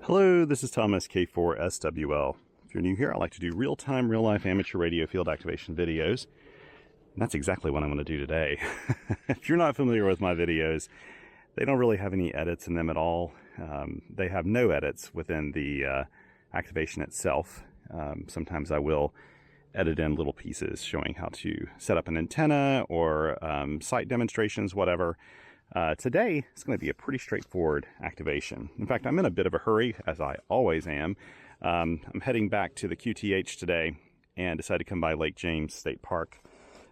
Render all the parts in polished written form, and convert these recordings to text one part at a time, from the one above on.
Hello, this is Thomas K4SWL. If you're new here, I like to do real-time, real-life amateur radio field activation videos. And that's exactly what I'm going to do today. If you're not familiar with my videos, they don't really have any edits in them at all. They have no edits within the activation itself. Sometimes I will edit in little pieces showing how to set up an antenna or site demonstrations, whatever. Today, it's going to be a pretty straightforward activation. In fact, I'm in a bit of a hurry, as I always am. I'm heading back to the QTH today and decided to come by Lake James State Park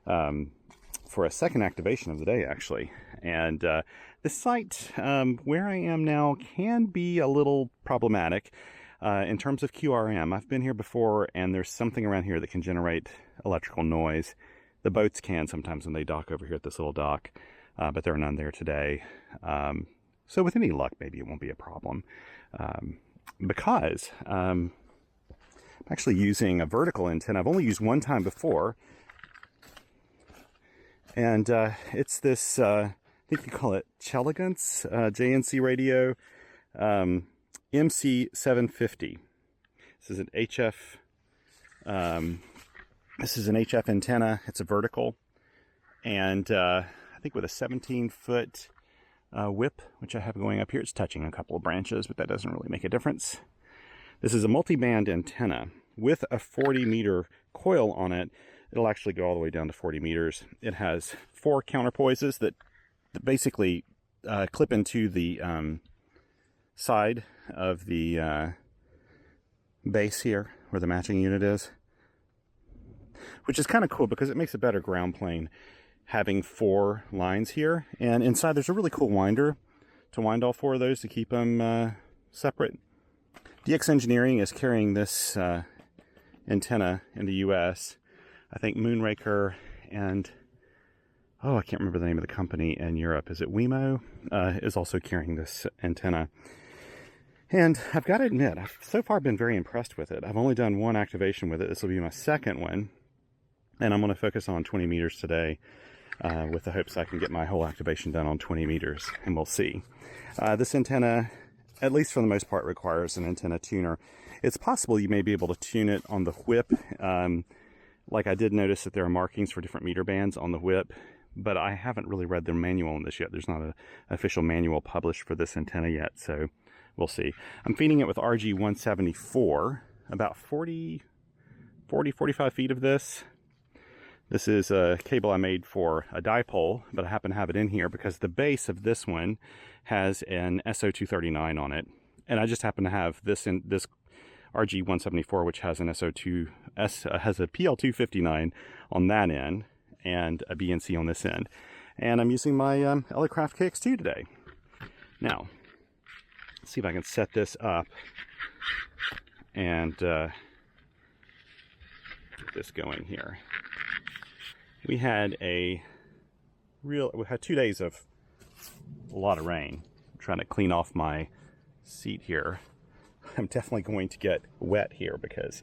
for a second activation of the day, actually. And this site, where I am now, can be a little problematic in terms of QRM. I've been here before, and there's something around here that can generate electrical noise. The boats can sometimes when they dock over here at this little dock. But there are none there today. So with any luck, maybe it won't be a problem. Because I'm actually using a vertical antenna. I've only used one time before. And it's this, I think you call it Chelegance JNC radio, MC-750. This is an HF antenna. It's a vertical. And I think with a 17-foot whip, which I have going up here, it's touching a couple of branches, but that doesn't really make a difference. This is a multi-band antenna with a 40-meter coil on it. It'll actually go all the way down to 40 meters. It has 4 counterpoises that basically clip into the side of the base here, where the matching unit is, which is kind of cool because it makes a better ground plane having 4 lines here. And inside there's a really cool winder to wind all 4 of those to keep them separate. DX Engineering is carrying this antenna in the US. I think Moonraker and, I can't remember the name of the company in Europe. Is it Wemo? Is also carrying this antenna. And I've got to admit, I've so far been very impressed with it. I've only done one activation with it. This will be my second one. And I'm going to focus on 20 meters today. With the hopes I can get my whole activation done on 20 meters, and we'll see. This antenna, at least for the most part, requires an antenna tuner. It's possible you may be able to tune it on the whip. Like I did notice that there are markings for different meter bands on the whip, but I haven't really read the manual on this yet. There's not an official manual published for this antenna yet, so we'll see. I'm feeding it with RG174, about 45 feet of this. This is a cable I made for a dipole, but I happen to have it in here because the base of this one has an SO239 on it. And I just happen to have this in this RG174, which has an has a PL259 on that end and a BNC on this end. And I'm using my Elecraft KX2 today. Now, let's see if I can set this up and get this going here. We had 2 days of a lot of rain. I'm trying to clean off my seat here. I'm definitely going to get wet here because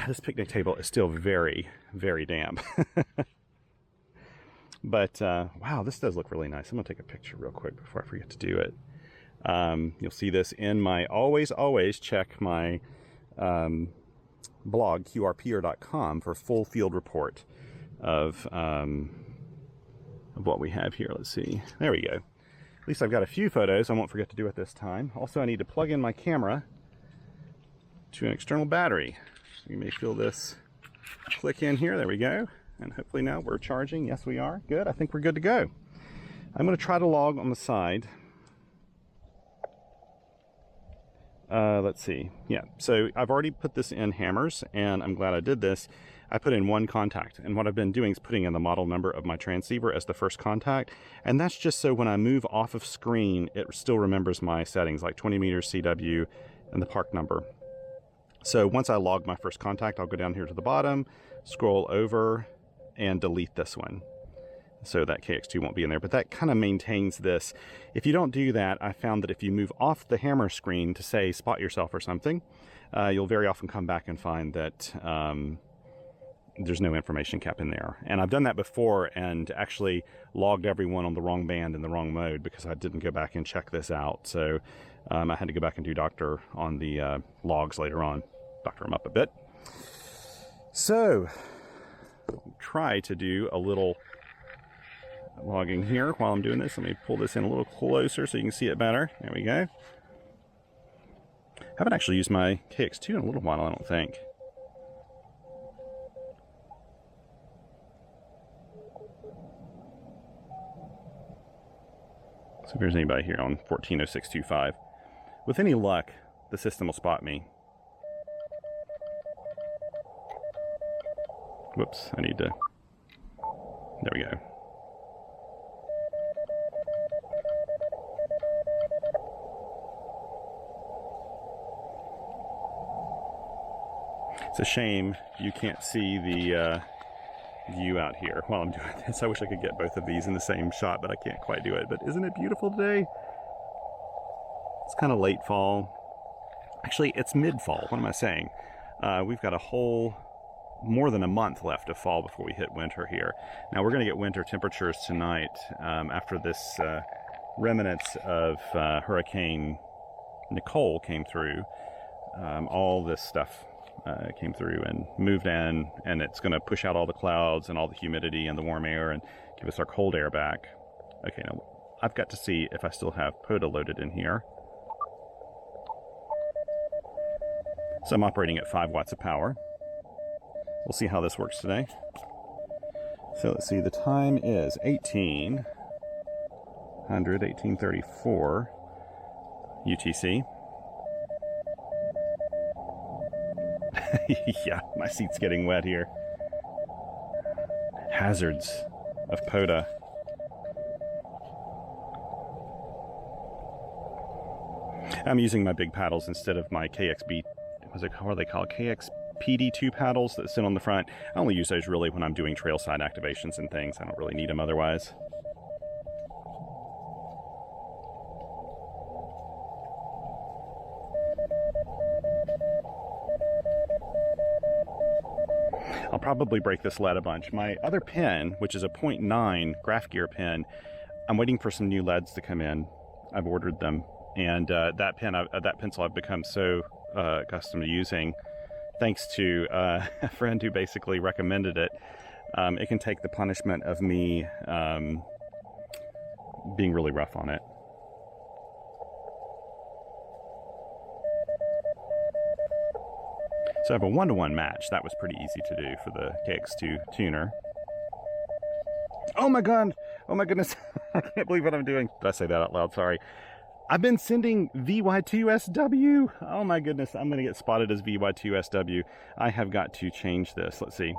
this picnic table is still very, very damp. But wow, this does look really nice. I'm gonna take a picture real quick before I forget to do it. You'll see this in my always check my blog, QRP.com, for full field report of what we have here. Let's see. There we go. At least I've got a few photos. I won't forget to do it this time. Also, I need to plug in my camera to an external battery. You may feel this click in here. There we go. And hopefully now we're charging. Yes, we are. Good. I think we're good to go. I'm going to try to log on the side. Let's see. Yeah, so I've already put this in hammers, and I'm glad I did this. I put in 1 contact, and what I've been doing is putting in the model number of my transceiver as the first contact, and that's just so when I move off of screen, it still remembers my settings, like 20 meters CW and the park number. So once I log my first contact, I'll go down here to the bottom, scroll over, and delete this one. So that KX2 won't be in there, but that kind of maintains this. If you don't do that, I found that if you move off the hammer screen to, say, spot yourself or something, you'll very often come back and find that there's no information cap in there. And I've done that before and actually logged everyone on the wrong band in the wrong mode because I didn't go back and check this out. So I had to go back and do doctor on the logs later on, doctor them up a bit. So try to do a little logging here while I'm doing this. Let me pull this in a little closer so you can see it better. There we go. Haven't actually used my KX2 in a little while, I don't think. So if there's anybody here on 140625. With any luck, the system will spot me. Whoops, I need to... There we go. It's a shame you can't see the view out here while I'm doing this. I wish I could get both of these in the same shot, but I can't quite do it. But isn't it beautiful today? It's kind of late fall. Actually, it's mid-fall. What am I saying? We've got a whole more than a month left of fall before we hit winter here. Now we're going to get winter temperatures tonight after this remnants of Hurricane Nicole came through. All this stuff came through and moved in, and it's going to push out all the clouds and all the humidity and the warm air and give us our cold air back. Okay, now I've got to see if I still have POTA loaded in here. So I'm operating at 5 watts of power. We'll see how this works today. So let's see, the time is 1834 UTC. Yeah, my seat's getting wet here. Hazards of POTA. I'm using my big paddles instead of my KXB, what are they called? KX2 paddles that sit on the front. I only use those really when I'm doing trail side activations and things. I don't really need them otherwise. I'll probably break this lead a bunch. My other pen, which is a 0.9 graph gear pen, I'm waiting for some new leads to come in. I've ordered them, and that pencil I've become so accustomed to using, thanks to a friend who basically recommended it. It can take the punishment of me being really rough on it. So I have a 1-to-1 match. That was pretty easy to do for the KX2 tuner. Oh my god! Oh my goodness! I can't believe what I'm doing. Did I say that out loud? Sorry. I've been sending VY2SW. Oh my goodness, I'm gonna get spotted as VY2SW. I have got to change this. Let's see.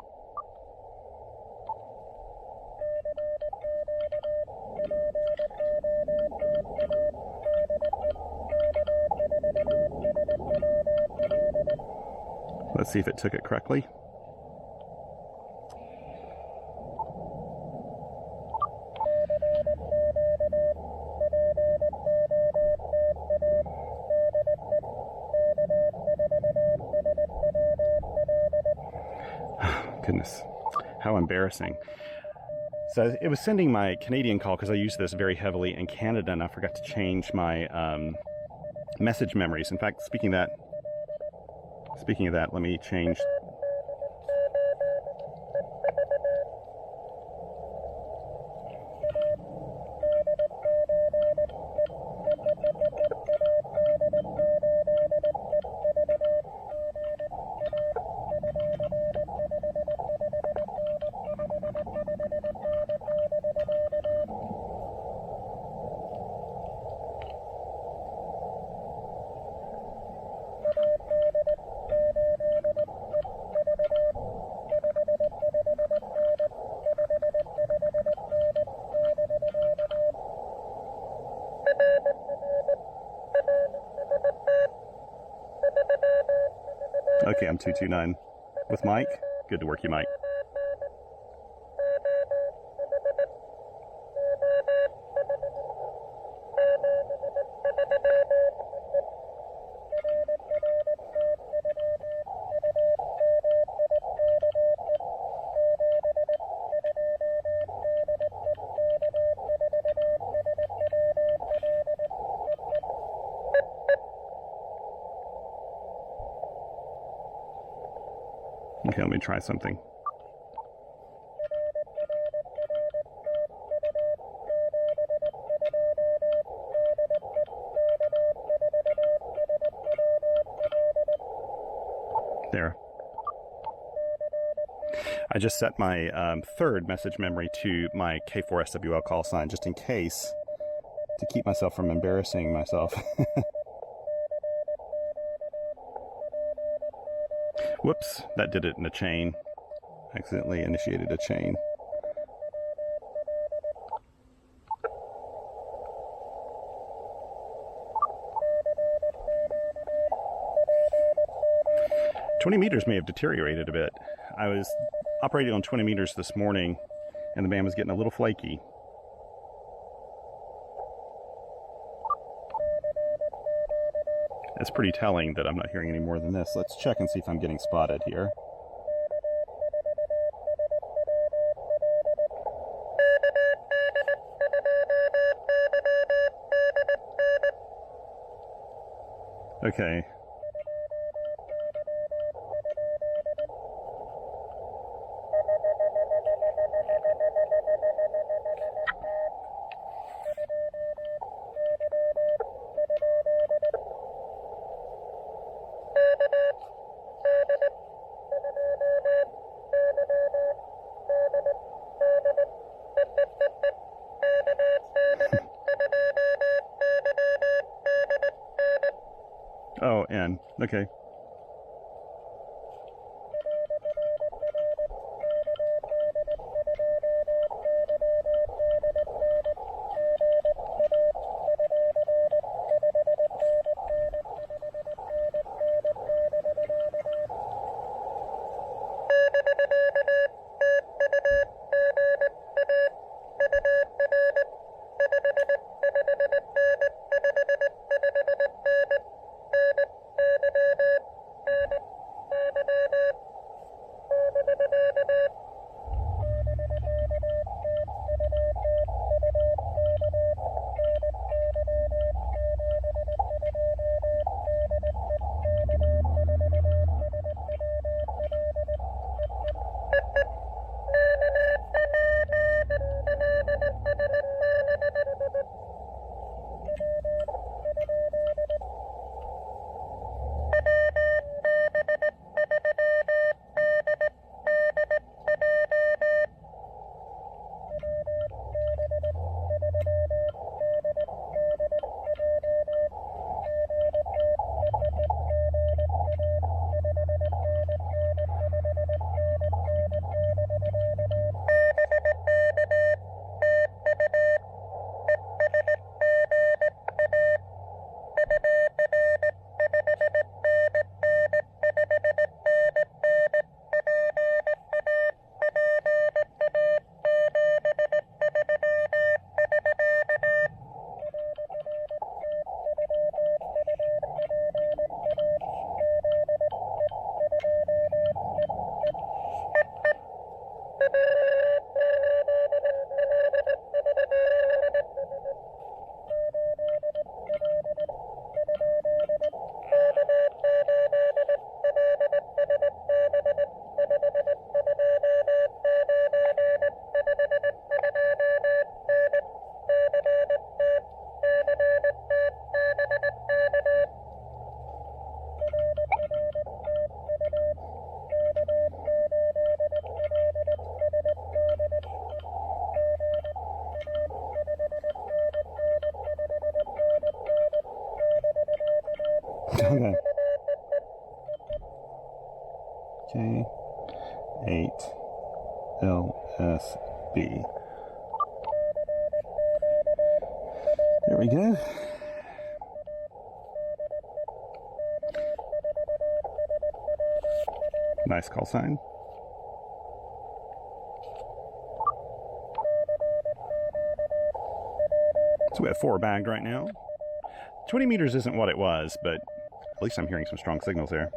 Let's see if it took it correctly. Goodness, how embarrassing. So it was sending my Canadian call because I use this very heavily in Canada, and I forgot to change my message memories. In fact, speaking of that, let me change. Okay, I'm 229 with Mike. Good to work you, Mike. Okay, let me try something. There. I just set my third message memory to my K4SWL call sign, just in case, to keep myself from embarrassing myself. Whoops, that did it in a chain. Accidentally initiated a chain. "20 meters may have deteriorated a bit. I was operating on 20 meters this morning, and the band was getting a little flaky. It's pretty telling that I'm not hearing any more than this. Let's check and see if I'm getting spotted here. Okay. Oh, N. Okay. Okay. K8LSB. There we go. Nice call sign. So we have 4 bagged right now. 20 meters isn't what it was, but at least I'm hearing some strong signals there.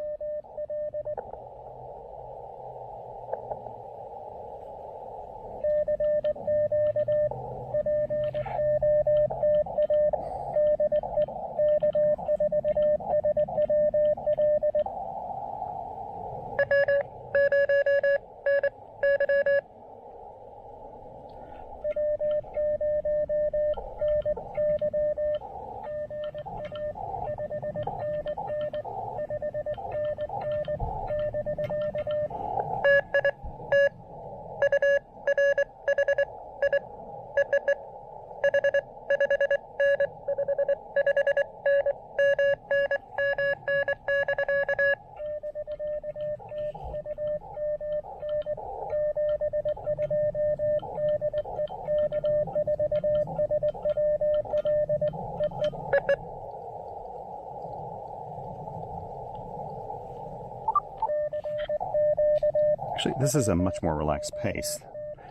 Actually, this is a much more relaxed pace,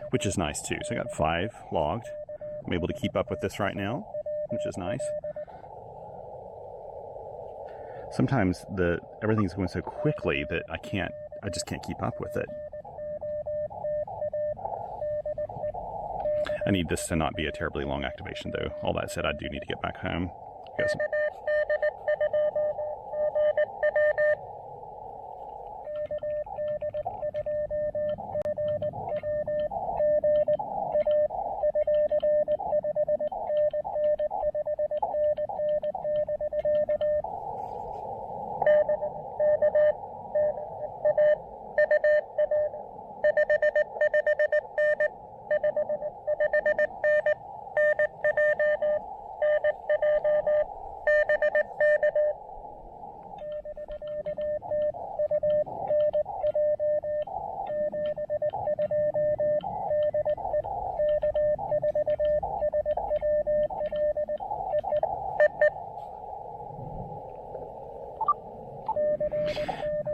which is nice too. So I got 5 logged. I'm able to keep up with this right now, which is nice. Sometimes everything's going so quickly that I just can't keep up with it. I need this to not be a terribly long activation though. All that said, I do need to get back home.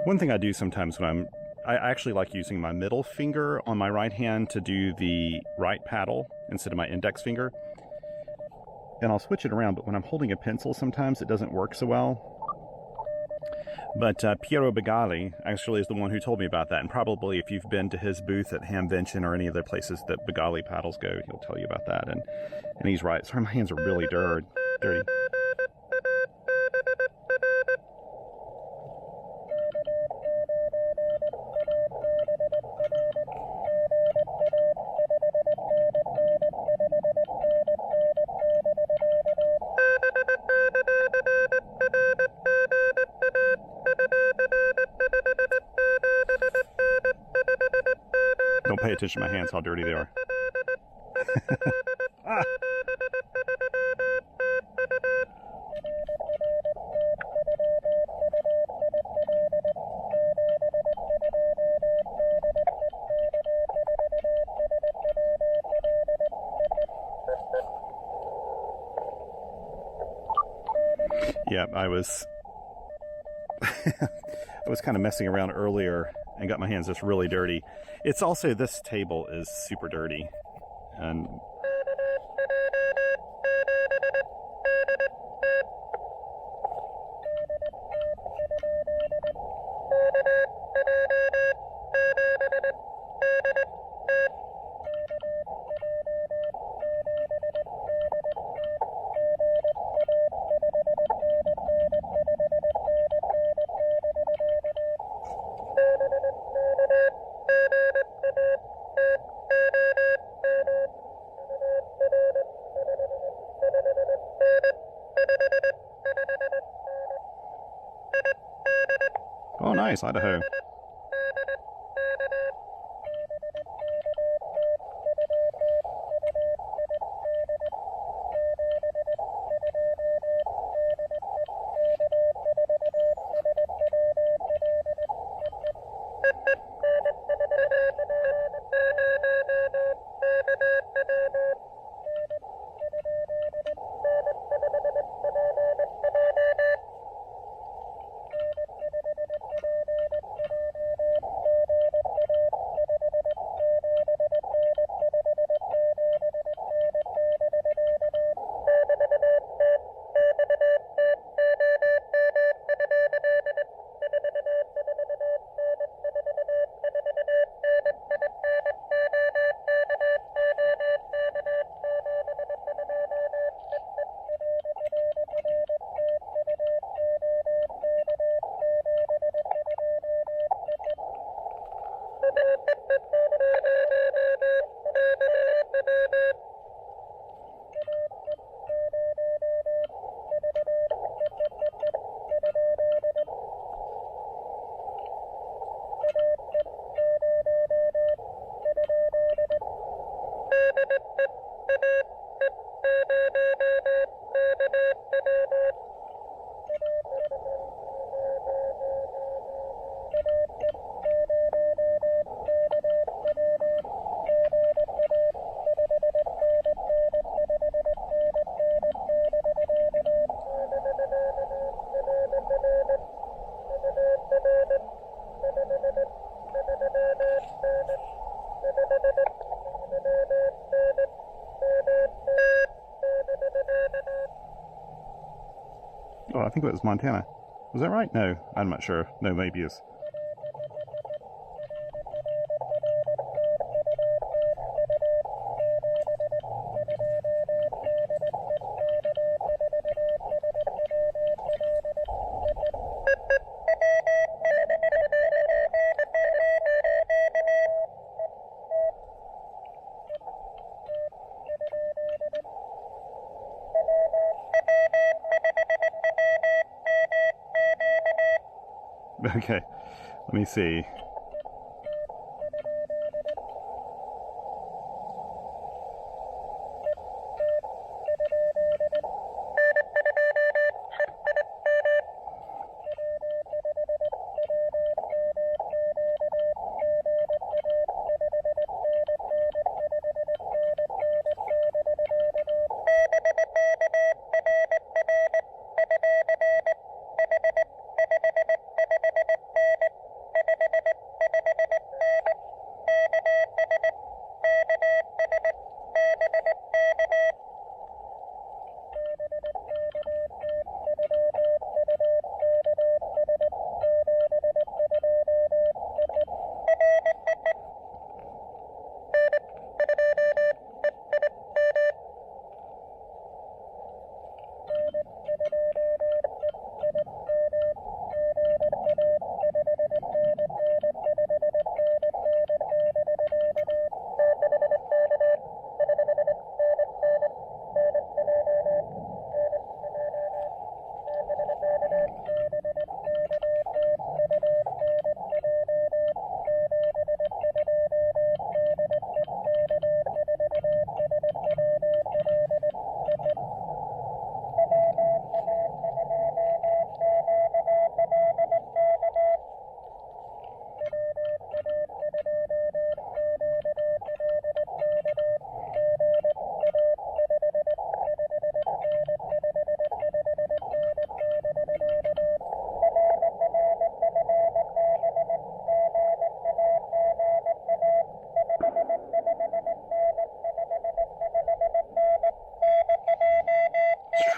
One thing I do sometimes when I actually like using my middle finger on my right hand to do the right paddle instead of my index finger. And I'll switch it around, but when I'm holding a pencil sometimes it doesn't work so well. But Piero Begali actually is the one who told me about that, and probably if you've been to his booth at Hamvention or any other places that Begali paddles go, he'll tell you about that. And he's right. Sorry, my hands are really dirty. Don't pay attention to my hands, how dirty they are. Ah. Yeah, I was kind of messing around earlier and got my hands just really dirty. It's also, this table is super dirty. And oh, nice, Idaho. think it was Montana. Was that right? No, I'm not sure. No, maybe it's... Okay, let me see.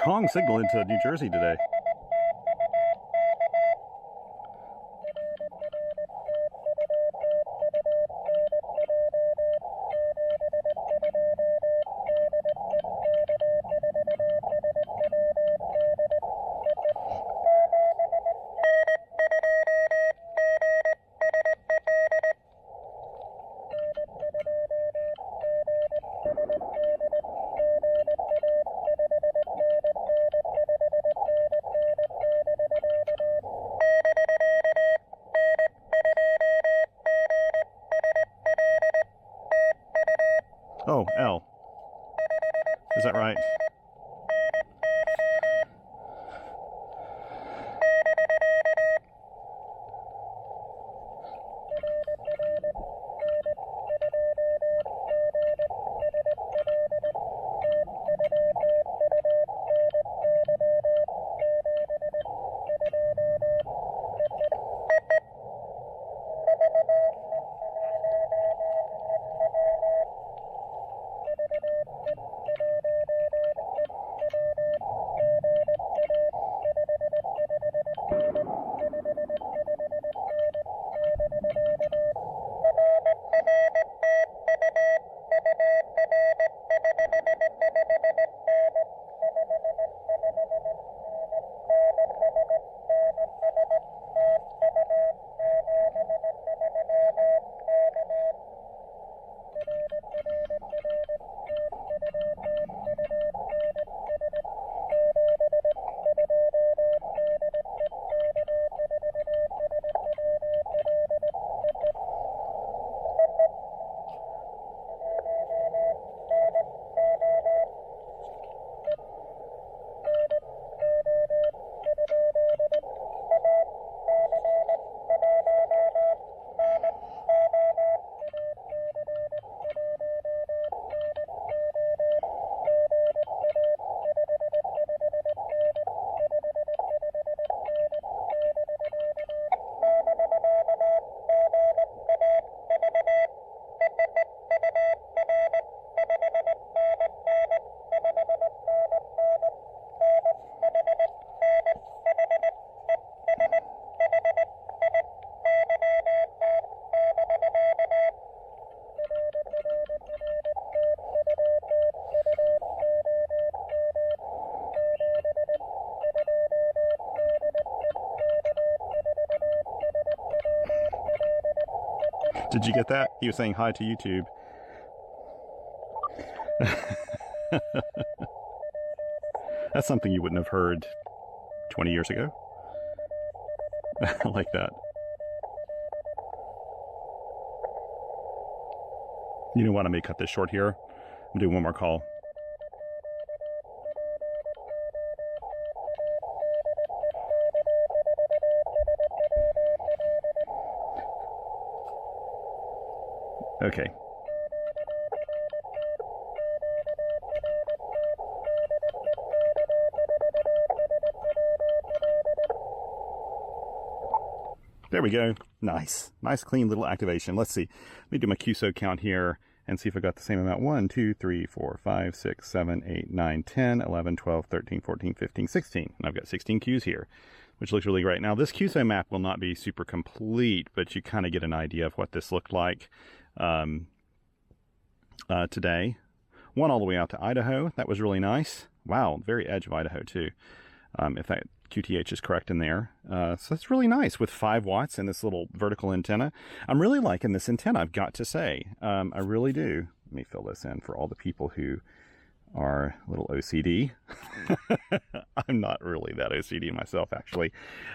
Strong signal into New Jersey today. Oh, L. Is that right? Did you get that? He was saying hi to YouTube. That's something you wouldn't have heard 20 years ago. I like that. You know what? I may cut this short here. I'm doing one more call. Okay. There we go. Nice. Nice, clean little activation. Let's see. Let me do my QSO count here and see if I got the same amount. 1, 2, 3, 4, 5, 6, 7, 8, 9, 10, 11, 12, 13, 14, 15, 16. And I've got 16 Qs here, which looks really great. Now, this QSO map will not be super complete, but you kind of get an idea of what this looked like today. One all the way out to Idaho. That was really nice. Wow, very edge of Idaho, too. If that QTH is correct in there. So it's really nice with 5 watts and this little vertical antenna. I'm really liking this antenna, I've got to say. I really do. Let me fill this in for all the people who are a little OCD. I'm not really that OCD myself, actually.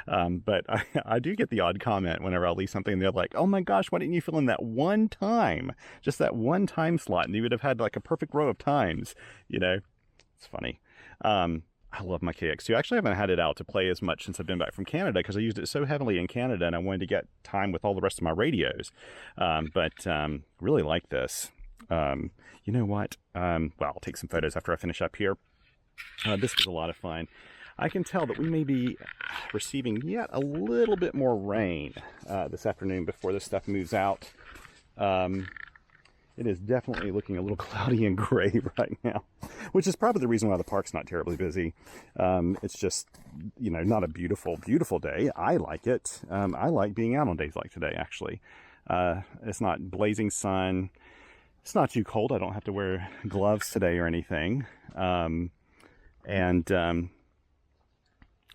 But I do get the odd comment whenever I leave something and they're like, oh my gosh, why didn't you fill in that one time? Just that one time slot, and you would have had like a perfect row of times, you know? It's funny. I love my KX2. Actually, I haven't had it out to play as much since I've been back from Canada because I used it so heavily in Canada and I wanted to get time with all the rest of my radios. Really like this. You know what? Well, I'll take some photos after I finish up here. This was a lot of fun. I can tell that we may be receiving yet a little bit more rain this afternoon before this stuff moves out. It is definitely looking a little cloudy and gray right now, which is probably the reason why the park's not terribly busy. It's just, you know, not a beautiful, beautiful day. I like it. I like being out on days like today, actually. It's not blazing sun. It's not too cold. I don't have to wear gloves today or anything. I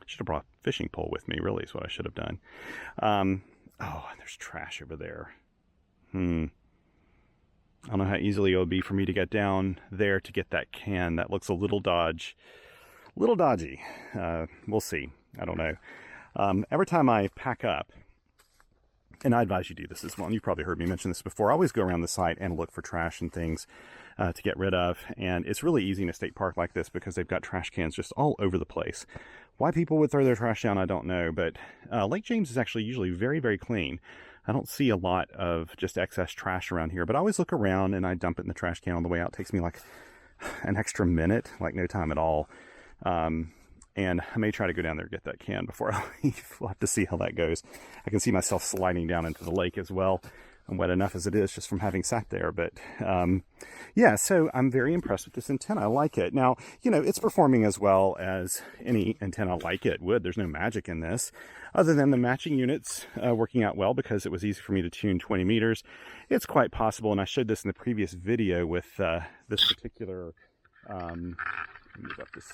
should have brought a fishing pole with me, really, is what I should have done. Oh, there's trash over there. I don't know how easily it would be for me to get down there to get that can. That looks a little dodgy. We'll see. I don't know. Every time I pack up, and I advise you do this as well, and you've probably heard me mention this before, I always go around the site and look for trash and things to get rid of. And it's really easy in a state park like this because they've got trash cans just all over the place. Why people would throw their trash down, I don't know. But Lake James is actually usually very, very clean. I don't see a lot of just excess trash around here, but I always look around and I dump it in the trash can on the way out. It takes me like an extra minute, like no time at all. And I may try to go down there and get that can before I leave. We'll have to see how that goes. I can see myself sliding down into the lake as well. I'm wet enough as it is just from having sat there. But yeah, so I'm very impressed with this antenna. I like it. Now, you know, it's performing as well as any antenna like it would. There's no magic in this other than the matching units working out well because it was easy for me to tune 20 meters. It's quite possible, and I showed this in the previous video with this particular, let me move up this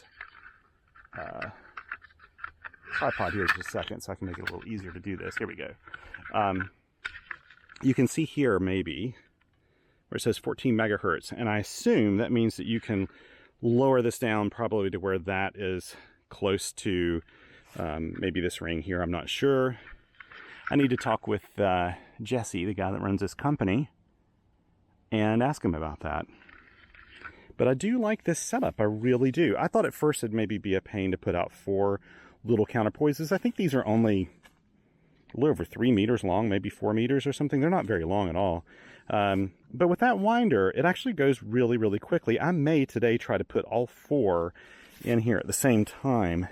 tripod here just a second so I can make it a little easier to do this. Here we go. You can see here maybe where it says 14 megahertz, and I assume that means that you can lower this down probably to where that is close to maybe this ring here. I'm not sure. I need to talk with Jesse, the guy that runs this company, and ask him about that. But I do like this setup. I really do. I thought at first it'd maybe be a pain to put out 4 little counterpoises. I think these are only a little over 3 meters long, maybe 4 meters or something. They're not very long at all. But with that winder, it actually goes really, really quickly. I may today try to put all 4 in here at the same time,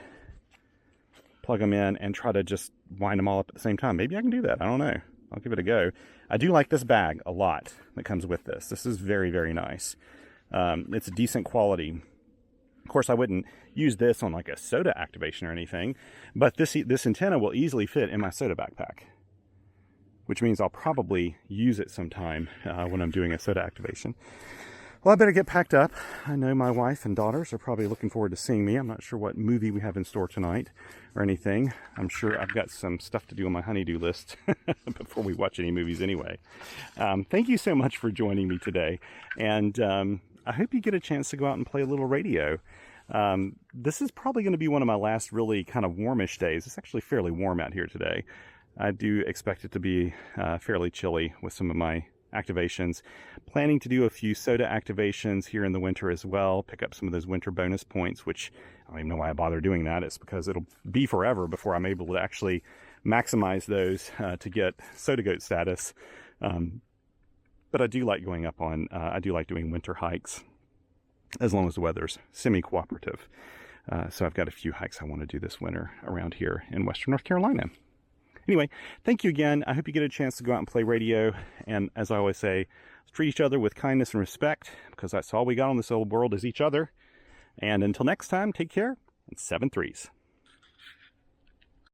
plug them in, and try to just wind them all up at the same time. Maybe I can do that. I don't know. I'll give it a go. I do like this bag a lot that comes with this. This is very, very nice. It's a decent quality. Of course, I wouldn't use this on like a soda activation or anything, but this antenna will easily fit in my soda backpack, which means I'll probably use it sometime when I'm doing a soda activation. Well, I better get packed up. I know my wife and daughters are probably looking forward to seeing me. I'm not sure what movie we have in store tonight or anything. I'm sure I've got some stuff to do on my honey-do list before we watch any movies anyway. Thank you so much for joining me today. And I hope you get a chance to go out and play a little radio. This is probably going to be one of my last really kind of warmish days. It's actually fairly warm out here today. I do expect it to be fairly chilly with some of my activations. Planning to do a few soda activations here in the winter as well. Pick up some of those winter bonus points, which I don't even know why I bother doing that. It's because it'll be forever before I'm able to actually maximize those to get soda goat status. But I do like going up on, I do like doing winter hikes as long as the weather's semi-cooperative. So I've got a few hikes I want to do this winter around here in Western North Carolina. Anyway, thank you again. I hope you get a chance to go out and play radio. And as I always say, let's treat each other with kindness and respect, because that's all we got on this old world is each other. And until next time, take care and 7 3s.